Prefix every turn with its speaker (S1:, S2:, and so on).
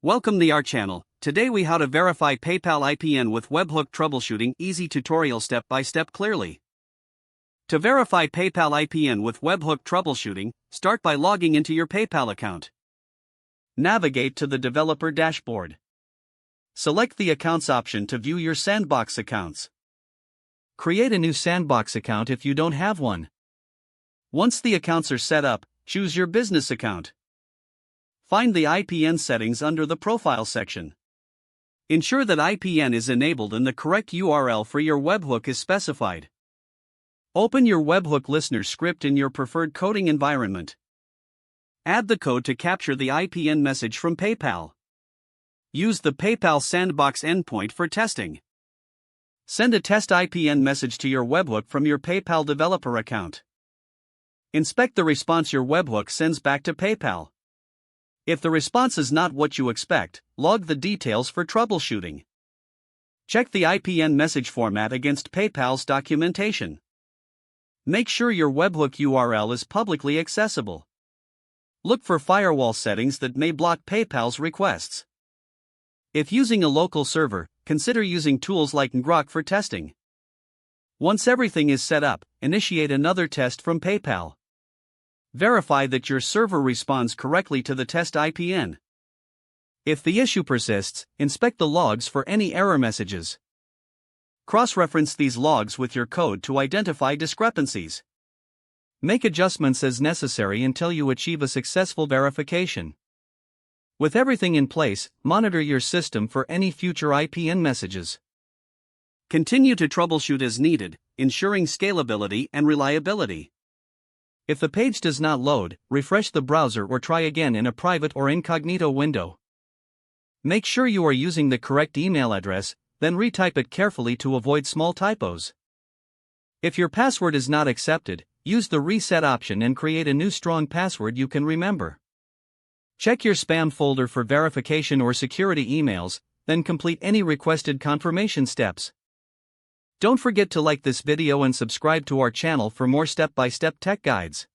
S1: Welcome to our channel. Today we how to verify PayPal IPN with Webhook troubleshooting. Easy tutorial step by step clearly. To verify PayPal IPN with Webhook troubleshooting, start by logging into your PayPal account. Navigate to the developer dashboard. Select the accounts option to view your sandbox accounts. Create a new sandbox account if you don't have one. Once the accounts are set up, choose your business account. Find the IPN settings under the Profile section. Ensure that IPN is enabled and the correct URL for your webhook is specified. Open your webhook listener script in your preferred coding environment. Add the code to capture the IPN message from PayPal. Use the PayPal Sandbox endpoint for testing. Send a test IPN message to your webhook from your PayPal developer account. Inspect the response your webhook sends back to PayPal. If the response is not what you expect, log the details for troubleshooting. Check the IPN message format against PayPal's documentation. Make sure your webhook URL is publicly accessible. Look for firewall settings that may block PayPal's requests. If using a local server, consider using tools like Grok for testing. Once everything is set up, initiate another test from PayPal. Verify that your server responds correctly to the test IPN. If the issue persists, inspect the logs for any error messages. Cross-reference these logs with your code to identify discrepancies. Make adjustments as necessary until you achieve a successful verification. With everything in place, monitor your system for any future IPN messages. Continue to troubleshoot as needed, ensuring scalability and reliability. If the page does not load, refresh the browser or try again in a private or incognito window. Make sure you are using the correct email address, then retype it carefully to avoid small typos. If your password is not accepted, use the reset option and create a new strong password you can remember. Check your spam folder for verification or security emails, then complete any requested confirmation steps. Don't forget to like this video and subscribe to our channel for more step-by-step tech guides.